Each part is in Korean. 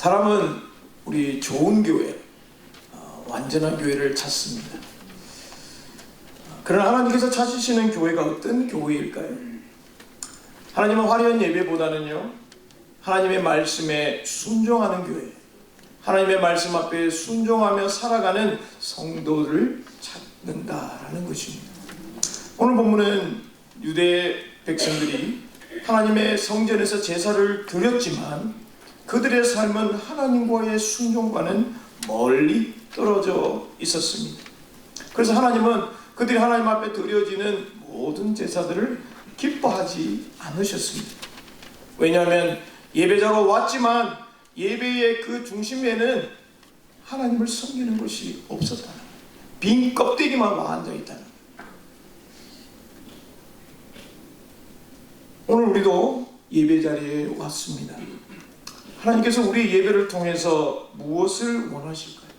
사람은 우리 좋은 교회, 완전한 교회를 찾습니다. 그러나 하나님께서 찾으시는 교회가 어떤 교회일까요? 하나님은 화려한 예배보다는요, 하나님의 말씀에 순종하는 교회, 하나님의 말씀 앞에 순종하며 살아가는 성도를 찾는다라는 것입니다. 오늘 본문은 유대 백성들이 하나님의 성전에서 제사를 드렸지만 그들의 삶은 하나님과의 순종과는 멀리 떨어져 있었습니다. 그래서 하나님은 그들이 하나님 앞에 드려지는 모든 제사들을 기뻐하지 않으셨습니다. 왜냐하면 예배자로 왔지만 예배의 그 중심에는 하나님을 섬기는 것이 없었다. 빈 껍데기만 와 앉아있다. 오늘 우리도 예배 자리에 왔습니다. 하나님께서 우리 예배를 통해서 무엇을 원하실까요?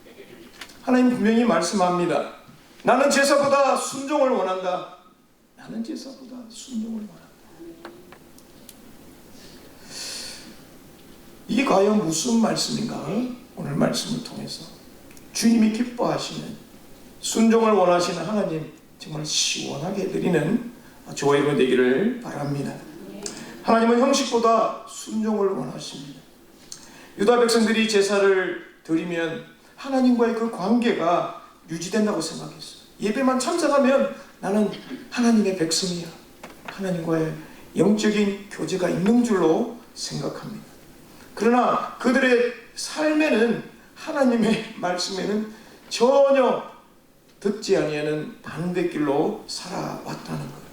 하나님 분명히 말씀합니다. 나는 제사보다 순종을 원한다. 나는 제사보다 순종을 원한다. 이게 과연 무슨 말씀인가? 오늘 말씀을 통해서 주님이 기뻐하시는, 순종을 원하시는 하나님, 정말 시원하게 드리는 저와 여러분 되기를 바랍니다. 하나님은 형식보다 순종을 원하십니다. 유다 백성들이 제사를 드리면 하나님과의 그 관계가 유지된다고 생각했어요. 예배만 참석하면 나는 하나님의 백성이야. 하나님과의 영적인 교제가 있는 줄로 생각합니다. 그러나 그들의 삶에는, 하나님의 말씀에는 전혀 듣지 아니하는 반대길로 살아왔다는 거예요.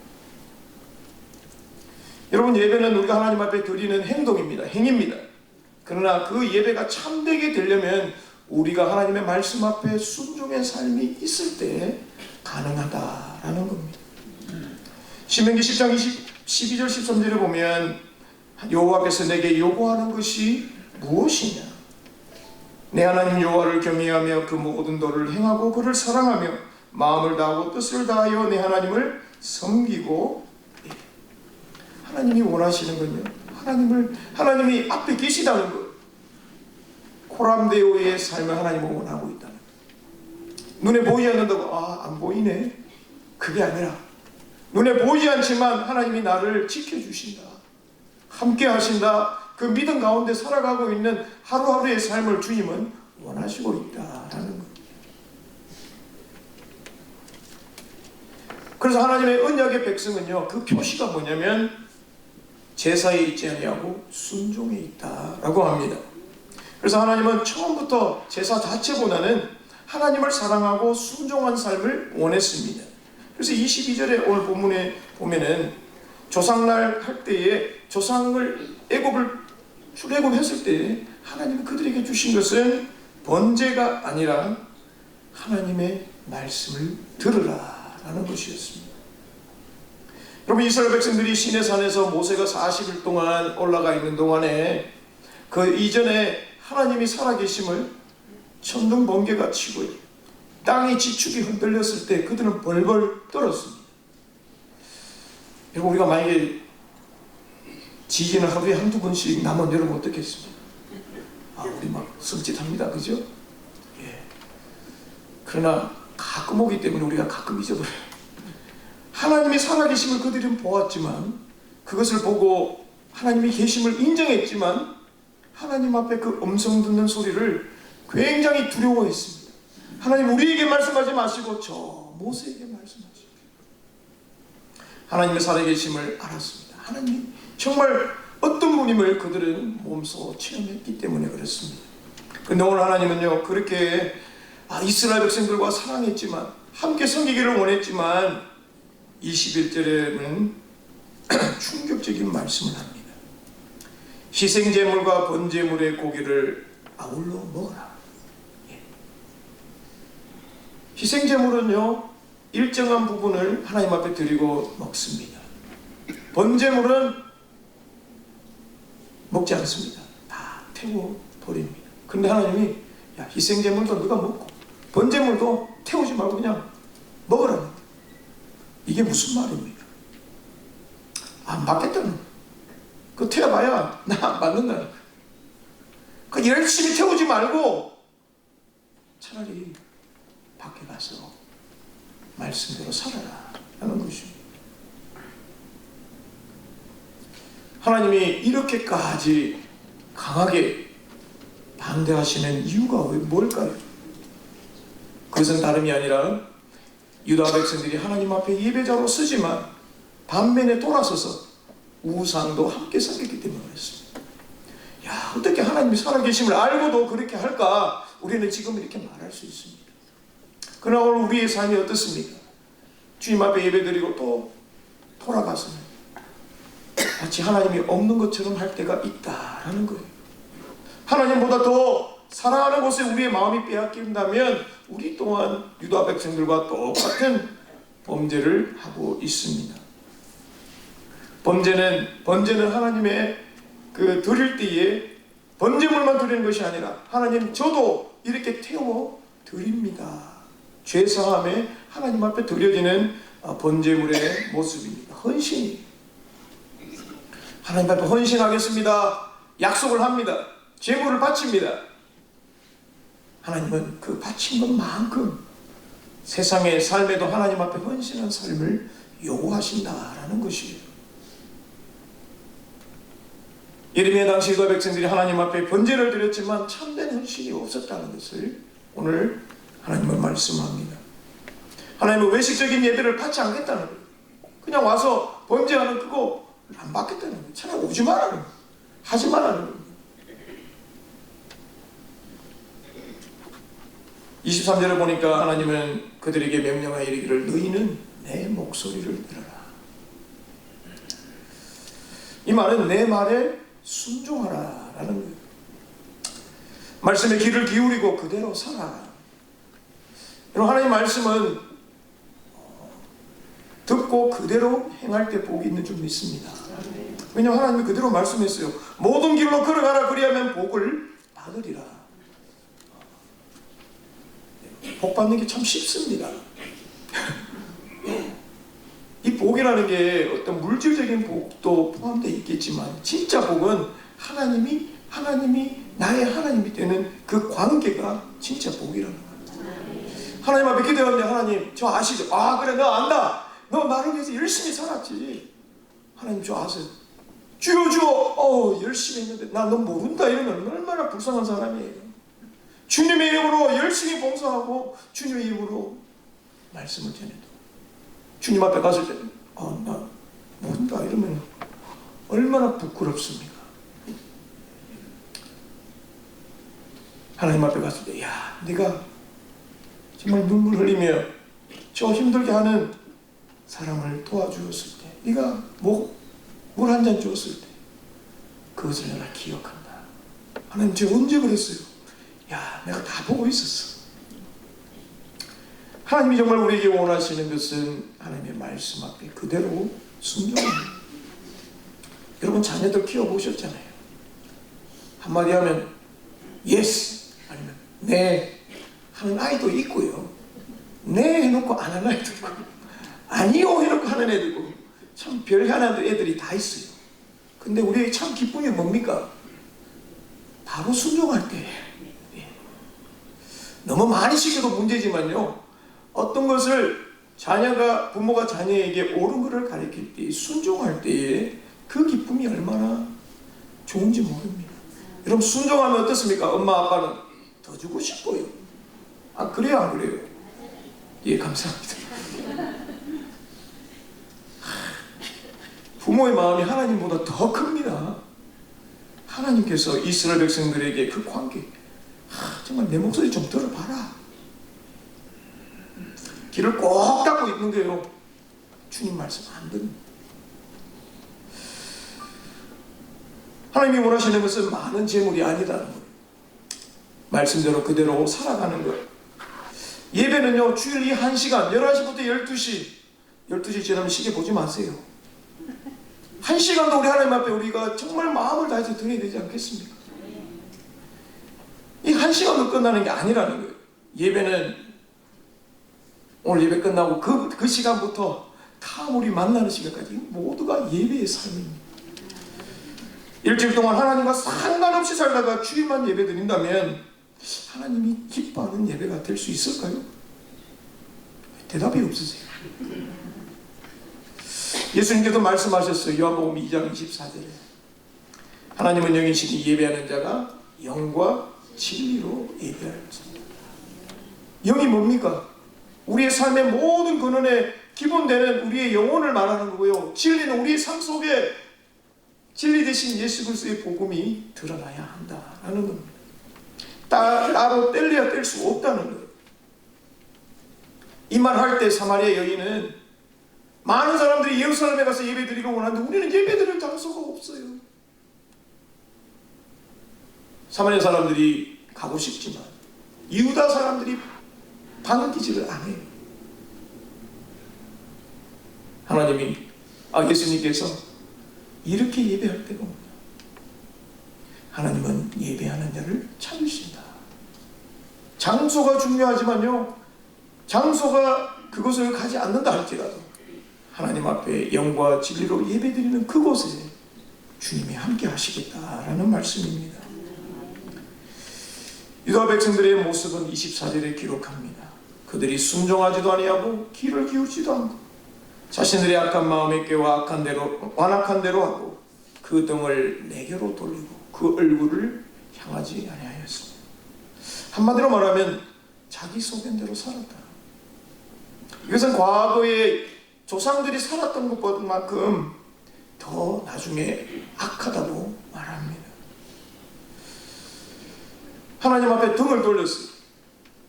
여러분, 예배는 우리가 하나님 앞에 드리는 행동입니다. 행위입니다. 그러나 그 예배가 참되게 되려면 우리가 하나님의 말씀 앞에 순종의 삶이 있을 때 가능하다라는 겁니다. 신명기 10장 12절 13절에 보면 여호와께서 내게 요구하는 것이 무엇이냐? 내 하나님 여호와를 경외하며 그 모든 도를 행하고 그를 사랑하며 마음을 다하고 뜻을 다하여 내 하나님을 섬기고. 하나님이 원하시는 건요, 하나님이 앞에 계시다는 것. 코람데오의 삶을 하나님은 원하고 있다는 것. 눈에 보이지 않는다고 안 보이네, 그게 아니라 눈에 보이지 않지만 하나님이 나를 지켜주신다, 함께 하신다, 그 믿음 가운데 살아가고 있는 하루하루의 삶을 주님은 원하시고 있다라는 것. 그래서 하나님의 언약의 백성은요, 그 표시가 뭐냐면 제사에 있지 아니하고 순종에 있다라고 합니다. 그래서 하나님은 처음부터 제사 자체보다는 하나님을 사랑하고 순종한 삶을 원했습니다. 그래서 22절에 오늘 본문에 보면은 조상날 할 때에 조상을 출애굽했을 때 하나님이 그들에게 주신 것은 번제가 아니라 하나님의 말씀을 들으라라는 것이었습니다. 여러분, 이스라엘 백성들이 시내산에서 모세가 40일 동안 올라가 있는 동안에 그 이전에 하나님이 살아계심을 천둥 번개가 치고 땅이 지축이 흔들렸을 때 그들은 벌벌 떨었습니다. 여러분, 우리가 만약에 지진을 하루에 한두 번씩 나면 여러분 어떻겠습니까? 우리 막 섬찟합니다, 그죠? 예. 그러나 가끔 오기 때문에 우리가 가끔 잊어버려요. 하나님이 살아계심을 그들은 보았지만, 그것을 보고 하나님이 계심을 인정했지만 하나님 앞에 그 음성 듣는 소리를 굉장히 두려워했습니다. 하나님, 우리에게 말씀하지 마시고 저 모세에게 말씀하시고. 하나님의 살아계심을 알았습니다. 하나님 정말 어떤 분임을 그들은 몸소 체험했기 때문에 그렇습니다. 그런데 오늘 하나님은요, 그렇게 이스라엘 백성들과 사랑했지만, 함께 섬기기를 원했지만 21절에는 충격적인 말씀을 합니다. 희생제물과 번제물의 고기를 아울러 먹어라. 희생제물은요, 일정한 부분을 하나님 앞에 드리고 먹습니다. 번제물은 먹지 않습니다. 다 태워 버립니다. 그런데 하나님이 희생제물도 너가 먹고 번제물도 태우지 말고 그냥 먹으라는 거예요. 이게 무슨 말입니까? 안 받겠다는 거예요. 그 태워봐야 나 안 받는다는 거예요. 그 열심히 태우지 말고 차라리 밖에 가서 말씀대로 살아라 하는 것입니다. 하나님이 이렇게까지 강하게 반대하시는 이유가 뭘까요? 그것은 다름이 아니라 유다 백성들이 하나님 앞에 예배자로 쓰지만 반면에 돌아서서 우상도 함께 섬겼기 때문에 그렇습니다. 야, 어떻게 하나님이 살아계심을 알고도 그렇게 할까? 우리는 지금 이렇게 말할 수 있습니다. 그러나 오늘 우리의 삶이 어떻습니까? 주님 앞에 예배드리고 또 돌아가서는 마치 하나님이 없는 것처럼 할 때가 있다라는 거예요. 하나님보다 더 사랑하는 곳에 우리의 마음이 빼앗긴다면 우리 또한 유다 백성들과 똑같은 범죄를 하고 있습니다. 번제는 하나님의 드릴 때에 번제물만 드리는 것이 아니라 하나님 저도 이렇게 태워 드립니다. 죄사함에 하나님 앞에 드려지는 번제물의 모습입니다. 헌신이 하나님 앞에 헌신하겠습니다. 약속을 합니다. 제물을 바칩니다. 하나님은 그 바친 것만큼 세상의 삶에도 하나님 앞에 헌신한 삶을 요구하신다라는 것이에요. 예레미야 당시 유다 백성들이 하나님 앞에 번제를 드렸지만 참된 헌신이 없었다는 것을 오늘 하나님은 말씀합니다. 하나님은 외식적인 예배를 받지 않겠다는 거예요. 그냥 와서 번제하는 그거 안 받겠다는 거예요. 차라리 오지 말라는 거예요. 하지 말라는 거예요. 23절을 보니까 하나님은 그들에게 명령하여 이르기를 너희는 내 목소리를 들어라. 이 말은 내 말에 순종하라 라는 거예요. 말씀에 귀를 기울이고 그대로 살아. 여러분, 하나님 말씀은 듣고 그대로 행할 때 복이 있는 줄 믿습니다. 왜냐하면 하나님이 그대로 말씀했어요. 모든 길로 걸어가라 그리하면 복을 받으리라. 복 받는 게 참 쉽습니다. 이 복이라는 게 어떤 물질적인 복도 포함되어 있겠지만 진짜 복은 하나님이 나의 하나님이 되는 그 관계가 진짜 복이라는 거예요. 하나님 앞에 기도하는데 하나님 저 아시죠? 아 그래 너 안다. 너 나를 위해서 열심히 살았지. 하나님 저 아세요? 주여 열심히 했는데 나 너 모른다 이러면 얼마나 불쌍한 사람이에요. 주님의 이름으로 열심히 봉사하고 주님의 이름으로 말씀을 전해도 주님 앞에 갔을 때 나 모른다 이러면 얼마나 부끄럽습니까? 하나님 앞에 갔을 때 야 네가 정말 눈물 흘리며 저 힘들게 하는 사람을 도와주었을 때 네가 물 한 잔 주었을 때 그것을 내가 기억한다. 하나님 제가 언제 그랬어요? 야 내가 다 보고 있었어. 하나님이 정말 우리에게 원하시는 것은 하나님의 말씀 앞에 그대로 순종합니다. 여러분 자녀들 키워보셨잖아요. 한마디 하면 yes 아니면 네 하는 아이도 있고요. 네 해놓고 안 하는 아이도 있고 아니요 해놓고 하는 애도 있고 참 별하는 애들이 다 있어요. 근데 우리의 참 기쁨이 뭡니까? 바로 순종할 때. 너무 많이 시켜도 문제지만요. 어떤 것을 부모가 자녀에게 옳은 것을 가르칠 때 순종할 때에 그 기쁨이 얼마나 좋은지 모릅니다. 여러분 순종하면 어떻습니까? 엄마 아빠는 더 주고 싶어요. 아 그래요 안 그래요? 예 감사합니다. 부모의 마음이 하나님보다 더 큽니다. 하나님께서 이스라엘 백성들에게 그 관계 정말 내 목소리 좀 들어봐라. 귀를 꼭 닫고 있는 게요. 주님 말씀 안 듣는. 하나님이 원하시는 것은 많은 재물이 아니다는 거예요. 말씀대로 그대로 살아가는 거예요. 예배는요 주일 이 1시간 11시부터 12시 지나면 시계 보지 마세요. 1시간도 우리 하나님 앞에 우리가 정말 마음을 다해서 드려야 되지 않겠습니까? 이 1시간도 끝나는 게 아니라는 거예요. 예배는 오늘 예배 끝나고 그 시간부터 다 우리 만나는 시간까지 모두가 예배의 삶입니다. 일주일 동안 하나님과 상관없이 살다가 주일만 예배 드린다면 하나님이 기뻐하는 예배가 될 수 있을까요? 대답이 없으세요. 예수님께서 말씀하셨어요. 요한복음 2장 24절에 하나님은 영이시니 예배하는 자가 영과 진리로 예배할지니라. 영이 뭡니까? 우리의 삶의 모든 근원의 기본되는 우리의 영혼을 말하는 거고요. 진리는 우리의 삶 속에 진리 대신 예수 그리스도의 복음이 드러나야 한다라는 겁니다. 따로 뗄래야 뗄 수 없다는 거예요. 이 말 할 때 사마리아 여인은 많은 사람들이 예루살렘에 가서 예배드리고 원하는데 우리는 예배드릴 장소가 없어요. 사마리아 사람들이 가고 싶지만 유다 사람들이 반기지를 안 해요. 예수님께서 이렇게 예배할 때가 없냐. 하나님은 예배하는 자를 찾으신다. 장소가 중요하지만요, 장소가 그곳을 가지 않는다 할지라도 하나님 앞에 영과 진리로 예배드리는 그곳에 주님이 함께 하시겠다라는 말씀입니다. 유다 백성들의 모습은 24절에 기록합니다. 그들이 순종하지도 아니하고 귀를 기울지도 않고 자신들의 악한 마음에 깨워 완악한 대로 하고 그 등을 내게로 돌리고 그 얼굴을 향하지 아니하였습니다. 한마디로 말하면 자기 소견대로 살았다. 이것은 과거에 조상들이 살았던 것만큼 더 나중에 악하다고 말합니다. 하나님 앞에 등을 돌렸어요.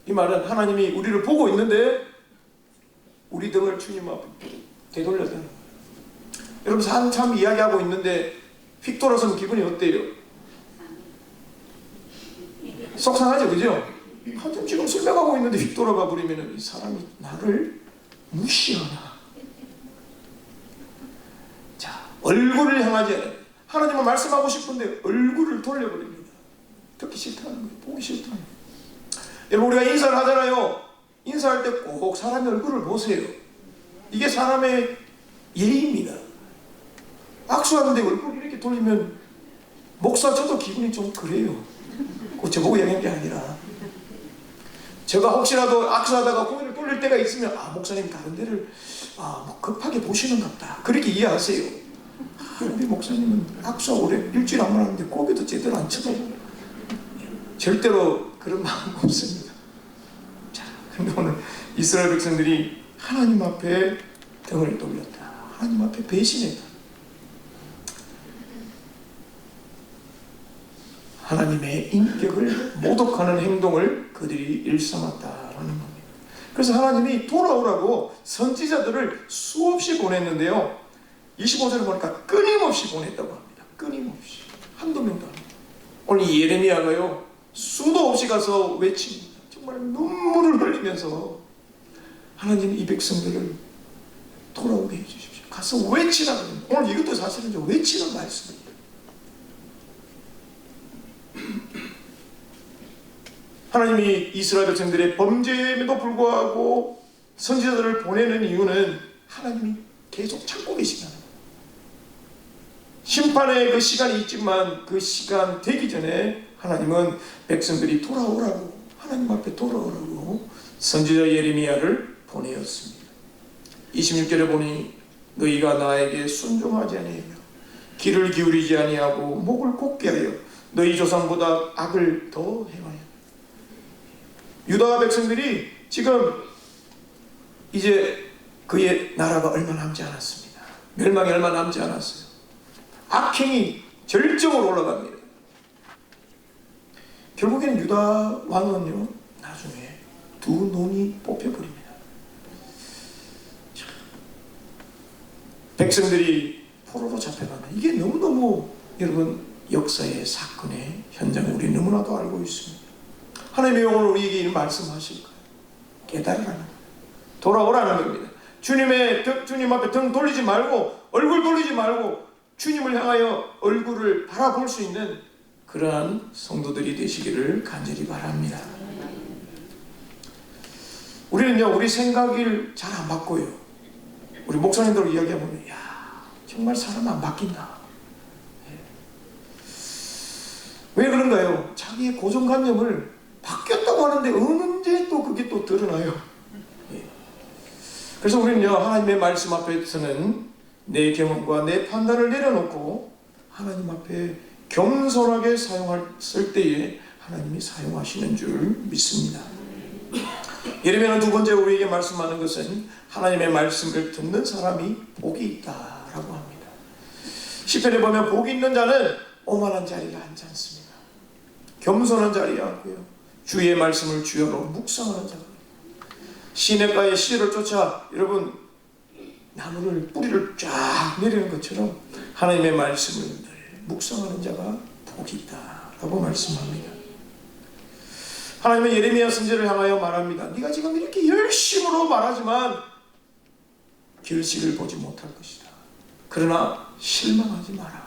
이 말은 하나님이 우리를 보고 있는데 우리 등을 주님 앞에 되돌렸다는 거예요. 여러분 한참 이야기하고 있는데 휙 돌아서면 기분이 어때요? 속상하죠, 그죠? 한참 지금 설명하고 있는데 휙 돌아가 버리면 이 사람이 나를 무시하나. 자, 얼굴을 향하지 않아요. 하나님은 말씀하고 싶은데 얼굴을 돌려버립니다. 듣기 싫다는 거예요. 보기 싫다는 거예요. 여러분 우리가 인사를 하잖아요. 인사할 때 꼭 사람의 얼굴을 보세요. 이게 사람의 예의입니다. 악수하는데 얼굴 이렇게 돌리면 목사 저도 기분이 좀 그래요. 꼭 저보고 얘기한 게 아니라 제가 혹시라도 악수하다가 고개를 돌릴 때가 있으면 목사님 다른 데를 뭐 급하게 보시는갑다 그렇게 이해하세요. 우리 목사님은 악수하고 오래 일주일 안 만났는데 고개도 제대로 안 쳐다보고 절대로 그런 마음 없습니다. 자, 근데 오늘 이스라엘 백성들이 하나님 앞에 등을 돌렸다. 하나님 앞에 배신했다. 하나님의 인격을 모독하는 행동을 그들이 일삼았다라는 겁니다. 그래서 하나님이 돌아오라고 선지자들을 수없이 보냈는데요, 25절을 보니까 끊임없이 보냈다고 합니다. 끊임없이. 한두 명도 아닙니다. 오늘 예레미야가요 수도 없이 가서 외칩니다. 정말 눈물을 흘리면서 하나님 이 백성들을 돌아오게 해주십시오. 가서 외치라 그럽니다. 오늘 이것도 사실은 좀 외치는 말씀입니다. 하나님이 이스라엘 백성들의 범죄에도 불구하고 선지자들을 보내는 이유는 하나님이 계속 참고 계시다는 거예요. 심판의 그 시간이 있지만 그 시간 되기 전에 하나님은 백성들이 돌아오라고, 하나님 앞에 돌아오라고 선지자 예레미야를 보내었습니다. 26절에 보니 너희가 나에게 순종하지 아니하며 귀를 기울이지 아니하고 목을 곱게 하여 너희 조상보다 악을 더 행하여. 유다 백성들이 지금 이제 그의 나라가 얼마 남지 않았습니다. 멸망이 얼마 남지 않았어요. 악행이 절정으로 올라갑니다. 결국에는 유다 왕은요 나중에 두 눈이 뽑혀버립니다. 백성들이 포로로 잡혀가는 이게 너무너무 여러분 역사의 사건의 현장을 우리 너무나도 알고 있습니다. 하나님이 오늘 우리에게 말씀하실 거예요. 깨달으라는 거예요. 돌아오라는 겁니다. 주님 앞에 등 돌리지 말고 얼굴 돌리지 말고 주님을 향하여 얼굴을 바라볼 수 있는 그러한 성도들이 되시기를 간절히 바랍니다. 우리는요 우리 생각을 잘 안 바꿔요. 우리 목사님들 이야기하면 야 정말 사람 안 바뀐다. 왜 그런가요? 자기의 고정관념을 바뀌었다고 하는데 언제 또 그게 또 드러나요. 예. 그래서 우리는요, 하나님의 말씀 앞에서는 내 경험과 내 판단을 내려놓고 하나님 앞에 겸손하게 사용했을 때에 하나님이 사용하시는 줄 믿습니다. 예레미야는 두 번째 우리에게 말씀하는 것은 하나님의 말씀을 듣는 사람이 복이 있다라고 합니다. 시편에 보면 복이 있는 자는 오만한 자리에 앉지 않습니다. 겸손한 자리에 앉고요, 주의 말씀을 주야로 묵상하는 자가. 시냇가에 씨를 쫓아 여러분 나무를 뿌리를 쫙 내리는 것처럼 하나님의 말씀을 늘 묵상하는 자가 복이 있다라고 말씀합니다. 하나님은 예레미야 선지자를 향하여 말합니다. 네가 지금 이렇게 열심으로 말하지만 결실을 보지 못할 것이다. 그러나 실망하지 마라.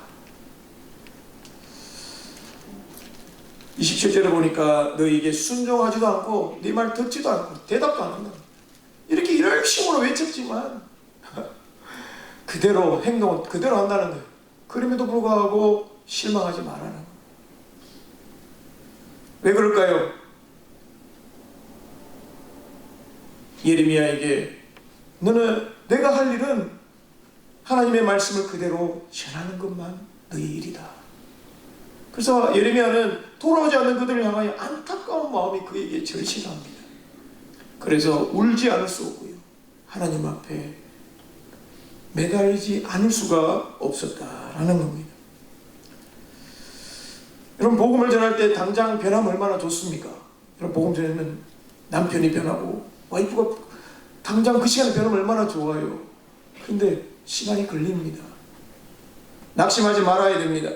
27절에 보니까 너에게 순종하지도 않고 네 말 듣지도 않고 대답도 안 한다. 이렇게 열심으로 외쳤지만 그대로 행동은 그대로 한다는 거예요. 그럼에도 불구하고 실망하지 말라는 거예요. 왜 그럴까요? 예레미야에게 너는 내가 할 일은 하나님의 말씀을 그대로 전하는 것만 너의 일이다. 그래서 예레미야는 돌아오지 않는 그들을 향하여 안타까운 마음이 그에게 절실합니다. 그래서 울지 않을 수 없고요, 하나님 앞에 매달리지 않을 수가 없었다라는 겁니다. 여러분, 복음을 전할 때 당장 변하면 얼마나 좋습니까? 여러분, 복음 전하면 남편이 변하고 와이프가 당장 그 시간에 변하면 얼마나 좋아요. 근데 시간이 걸립니다. 낙심하지 말아야 됩니다.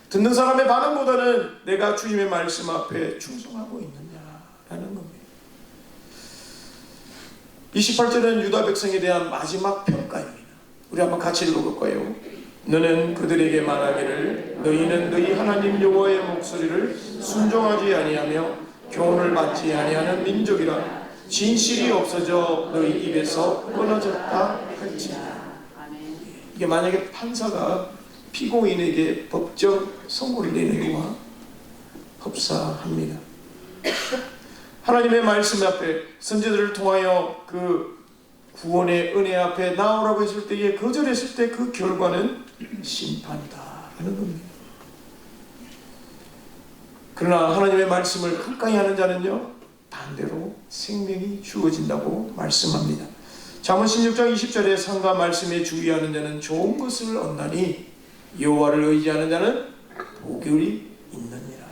듣는 사람의 반응보다는 내가 주님의 말씀 앞에 충성하고 있느냐라는 겁니다. 28절은 유다 백성에 대한 마지막 평가입니다. 우리 한번 같이 읽어볼까요? 너는 그들에게 말하기를 너희는 너희 하나님 여호와의 목소리를 순종하지 아니하며 교훈을 받지 아니하는 민족이라 진실이 없어져 너희 입에서 끊어졌다 할지니라. 이게 만약에 판사가 피고인에게 법적 선고를 내는 것과 흡사합니다. 하나님의 말씀 앞에 선지자들을 통하여 그 구원의 은혜 앞에 나오라고 했을 때에 거절했을 때 그 결과는 심판이다라는 겁니다. 그러나 하나님의 말씀을 가까이 하는 자는요, 반대로 생명이 주어진다고 말씀합니다. 잠언 16장 20절에 상과 말씀에 주의하는 자는 좋은 것을 얻나니 여호와를 의지하는 자는 복이 있느니라.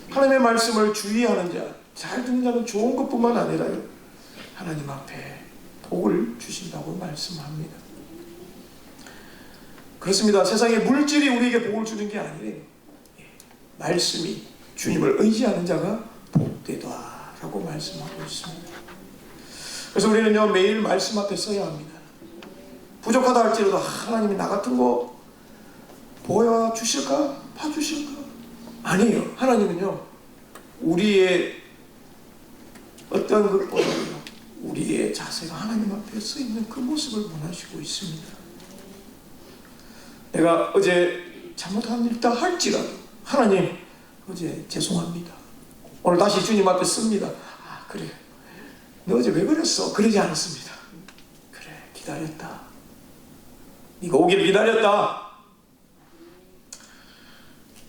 하나님의 말씀을 주의하는 자, 잘 듣는 자는 좋은 것뿐만 아니라 하나님 앞에 복을 주신다고 말씀합니다. 그렇습니다. 세상의 물질이 우리에게 복을 주는 게 아니래요. 말씀이, 주님을 의지하는 자가 복되다라고 말씀하고 있습니다. 그래서 우리는요, 매일 말씀 앞에 서야 합니다. 부족하다 할지라도 하나님이 나 같은 거 보여주실까? 봐주실까? 아니에요. 하나님은요, 우리의 어떤 것보다요, 우리의 자세가 하나님 앞에 서 있는 그 모습을 원하시고 있습니다. 내가 어제 잘못한 일 있다 할지라도 하나님, 어제 죄송합니다. 오늘 다시 주님 앞에 씁니다. 아, 그래. 너 어제 왜 그랬어? 그러지 않았습니다. 그래, 기다렸다. 네가 오길 기다렸다.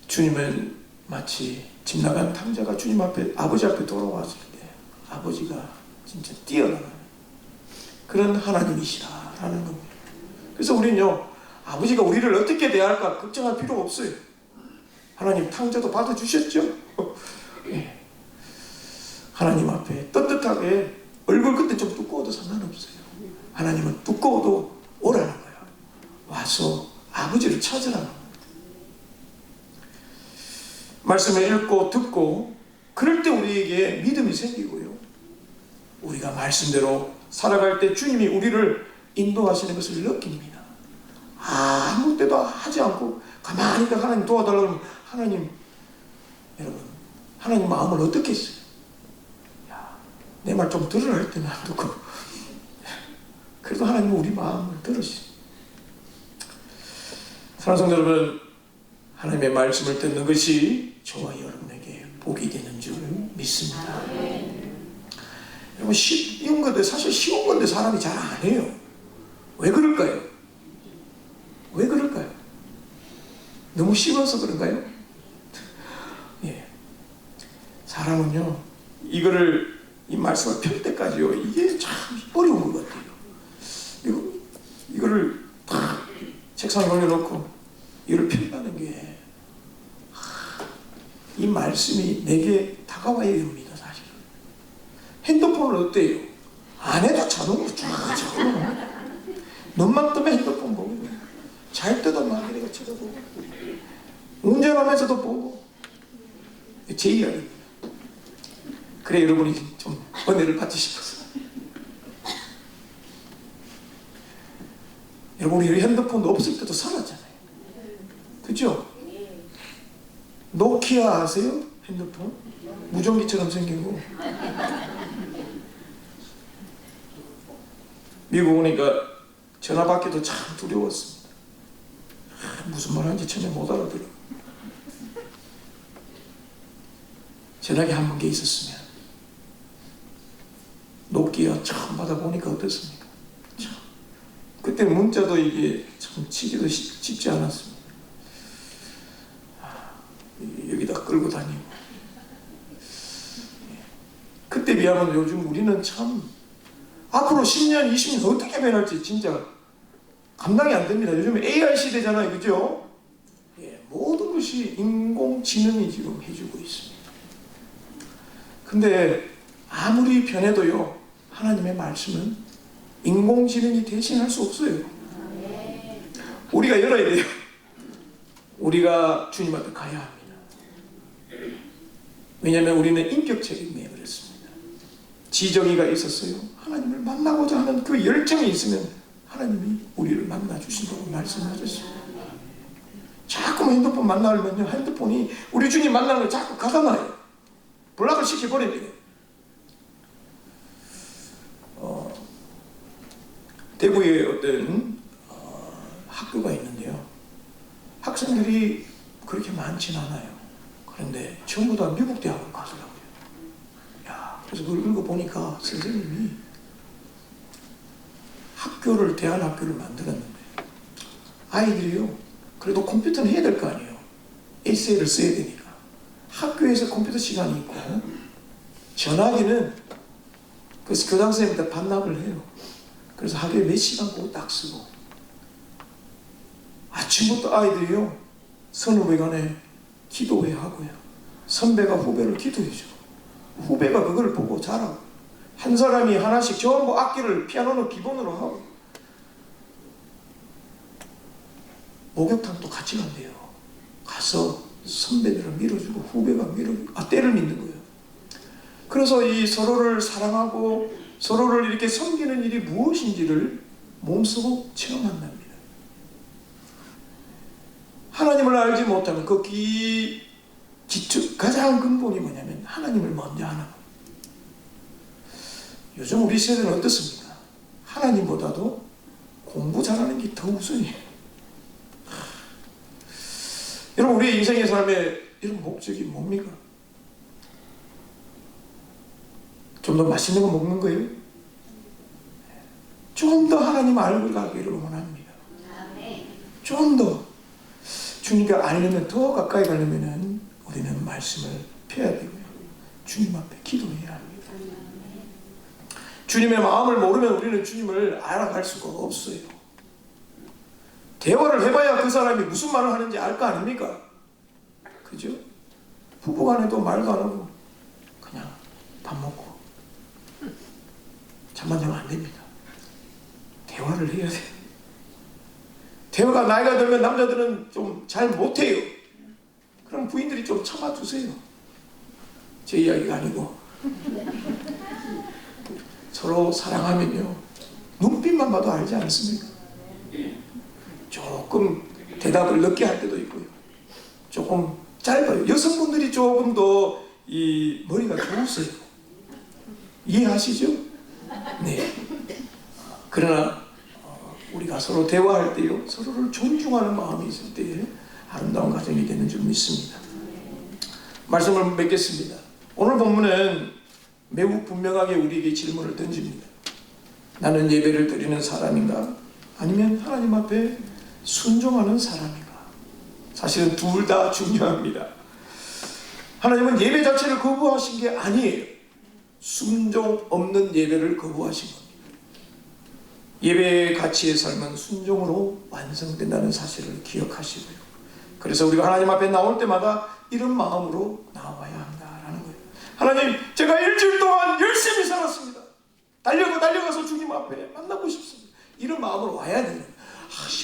주님은 마치 집 나간 탕자가 주님 앞에, 아버지 앞에 돌아왔을 때 아버지가 진짜 뛰어나는 그런 하나님이시라는 겁니다. 그래서 우리는요, 아버지가 우리를 어떻게 대할까 걱정할 필요가 없어요. 하나님 탕자도 받아주셨죠? 예. 하나님 앞에 떳떳하게, 얼굴 그때 좀 두꺼워도 상관없어요. 하나님은 두꺼워도 오라는 거예요. 와서 아버지를 찾으라는 거예요. 말씀을 읽고 듣고 그럴 때 우리에게 믿음이 생기고요, 우리가 말씀대로 살아갈 때 주님이 우리를 인도하시는 것을 느낍니다. 아무 때도 하지 않고 가만히 하나님 도와달라고 하면 하나님, 여러분, 하나님 마음을 어떻게 했어요? 내 말 좀 들으라 할 때는 안 듣고, 그래도 하나님은 우리 마음을 들으시죠. 사랑하는 성도 여러분, 하나님의 말씀을 듣는 것이 저와 여러분에게 복이 되는 줄 믿습니다. 여러분, 쉬운 건데, 사실 쉬운 건데 사람이 잘 안 해요. 왜 그럴까요? 왜 그럴까요? 너무 쉬워서 그런가요? 예. 사람은요, 이 말씀을 펼 때까지요, 이게 참 어려운 것 같아요. 이거를 다 책상에 올려놓고 이걸 펼다는 게, 이 말씀이 내게 다가와야 합니다, 사실은. 핸드폰은 어때요? 안 해도 자동으로 쫙 눈만 뜨면 핸드폰 보고, 잘 때도 막 이렇게 쳐다보고, 운전하면서도 보고. 제 이야기입니다. 그래, 여러분이 좀 은혜를 받지 싶어서. 여러분, 우리 핸드폰도 없을 때도 살았잖아요. 그죠? 노키아 아세요? 핸드폰? 무전기처럼 생긴 거. 미국 오니까 전화 받기도 참 두려웠습니다. 무슨 말 하는지 전혀 못 알아들어. 전화기 한 개 있었으면. 노키아 처음 받아보니까 어떻습니까? 참. 그때 문자도 이게 참 치기도 쉽지 않았습니다. 여기다 끌고 다니고. 그때 비하면 요즘 우리는 참 앞으로 10년, 20년 어떻게 변할지 진짜 감당이 안 됩니다. 요즘 AI 시대잖아요. 그죠? 예, 모든 것이 인공지능이 지금 해주고 있습니다. 근데 아무리 변해도요, 하나님의 말씀은 인공지능이 대신할 수 없어요. 우리가 열어야 돼요. 우리가 주님 앞에 가야 합니다. 왜냐하면 우리는 인격 책임에 그랬습니다. 지정의가 있었어요. 하나님을 만나고자 하는 그 열정이 있으면 하나님이 우리를 만나 주신다고 말씀하셨습니다. 자꾸 핸드폰 만나면요, 핸드폰이 우리 주님 만나는 걸 자꾸 가다놔요. 블락을 시켜버립니다. 대구에 어떤 학교가 있는데요, 학생들이 그렇게 많진 않아요. 그런데 전부 다 미국 대학을 가더라고요. 야, 그래서 그걸 읽어보니까 선생님이 대안학교를 만들었는데, 아이들이요, 그래도 컴퓨터는 해야 될 거 아니에요. 에세이를 써야 되니까. 학교에서 컴퓨터 시간이 있고, 전화기는 그 교장선생님한테 반납을 해요. 그래서 하루에 몇 시간 보고 딱 쓰고, 아침부터 아이들이요, 선후배간에 기도회 하고요, 선배가 후배를 기도해줘. 후배가 그걸 보고 자라고, 한 사람이 하나씩 전부 악기를 피아노는 기본으로 하고, 목욕탕도 같이 간대요. 가서 선배들을 밀어주고 후배가 때를 믿는 거예요. 그래서 이 서로를 사랑하고 서로를 이렇게 섬기는 일이 무엇인지를 몸소 체험한답니다. 하나님을 알지 못하면 그 기초, 가장 근본이 뭐냐면 하나님을 먼저 하는 거예요. 요즘 우리 세대는 어떻습니까? 하나님보다도 공부 잘하는 게 더 우선이에요. 여러분, 우리의 인생의 삶의 이런 목적이 뭡니까? 좀 더 맛있는 거 먹는 거예요? 좀 더 하나님 알고 가기를 원합니다. 좀 더 주님과 알려면, 더 가까이 가려면 우리는 말씀을 펴야 되고요, 주님 앞에 기도해야 합니다. 주님의 마음을 모르면 우리는 주님을 알아갈 수가 없어요. 대화를 해봐야 그 사람이 무슨 말을 하는지 알 거 아닙니까? 그죠? 부부간에도 말도 안 하고 그냥 밥 먹고 잠만 자면 안 됩니다. 대화를 해야 돼요. 대화가 나이가 들면 남자들은 좀 잘 못해요. 그럼 부인들이 좀 참아주세요. 제 이야기가 아니고. 서로 사랑하면요, 눈빛만 봐도 알지 않습니까? 조금 대답을 늦게 할 때도 있고요, 조금 짧아요. 여성분들이 조금 더 이 머리가 좋으세요. 이해하시죠? 네. 그러나 우리가 서로 대화할 때요, 서로를 존중하는 마음이 있을 때 아름다운 가정이 되는 줄 믿습니다. 말씀을 맺겠습니다. 오늘 본문은 매우 분명하게 우리에게 질문을 던집니다. 나는 예배를 드리는 사람인가? 아니면 하나님 앞에 순종하는 사람인가? 사실은 둘 다 중요합니다. 하나님은 예배 자체를 거부하신 게 아니에요. 순종 없는 예배를 거부하신 겁니다. 예배의 가치의 삶은 순종으로 완성된다는 사실을 기억하시고요. 그래서 우리가 하나님 앞에 나올 때마다 이런 마음으로 나와야 한다라는 거예요. 하나님, 제가 일주일 동안 열심히 살았습니다. 달려가서 주님 앞에 만나고 싶습니다. 이런 마음으로 와야 돼요.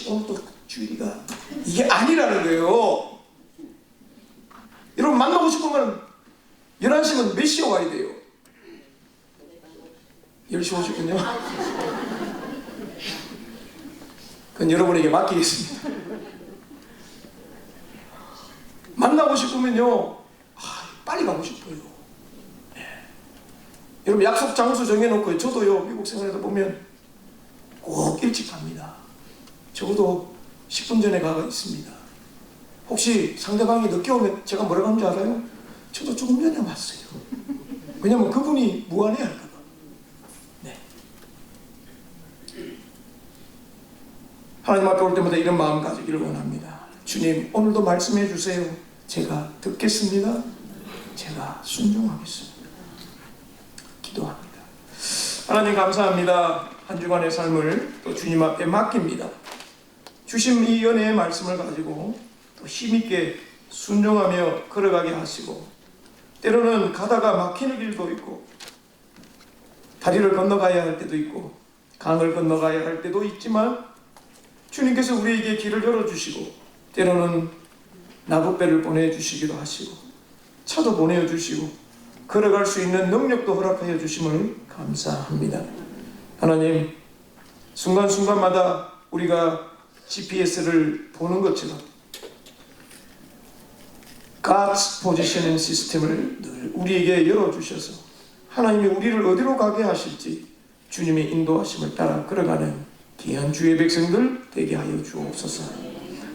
오늘 또 주일이가 이게 아니라는 거예요. 여러분, 만나고 싶으면 11시면 몇 시에 와야 돼요? 10시 오시군요. 그건 여러분에게 맡기겠습니다. 만나고 싶으면요, 빨리 가고 싶어요. 네. 여러분, 약속 장소 정해놓고, 저도요, 미국 생활에서 보면 꼭 일찍 갑니다. 적어도 10분 전에 가 있습니다. 혹시 상대방이 늦게 오면 제가 뭐라고 하는 줄 알아요? 저도 조금 전에 왔어요. 왜냐면 그분이 무안해 할까봐. 네. 하나님 앞에 올 때마다 이런 마음 가지기를 원합니다. 주님, 오늘도 말씀해 주세요. 제가 듣겠습니다. 제가 순종하겠습니다. 기도합니다. 하나님, 감사합니다. 한 주간의 삶을 또 주님 앞에 맡깁니다. 주신 이 은혜의 말씀을 가지고 또 힘있게 순종하며 걸어가게 하시고, 때로는 가다가 막히는 길도 있고, 다리를 건너가야 할 때도 있고, 강을 건너가야 할 때도 있지만, 주님께서 우리에게 길을 열어주시고, 때로는 나룻배를 보내주시기도 하시고, 차도 보내주시고, 걸어갈 수 있는 능력도 허락하여 주심을 감사합니다. 하나님, 순간순간마다 우리가 GPS를 보는 것처럼 God's Positioning 시스템을 늘 우리에게 열어주셔서 하나님이 우리를 어디로 가게 하실지 주님의 인도하심을 따라 걸어가는 귀한 주의 백성들 되게 하여 주옵소서.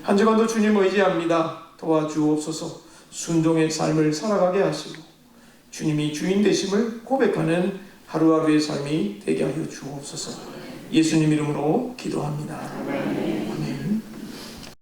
한 주간도 주님 의지합니다. 도와주옵소서. 순종의 삶을 살아가게 하시고 주님이 주인 되심을 고백하는 하루하루의 삶이 되게 하여 주옵소서. 예수님 이름으로 기도합니다.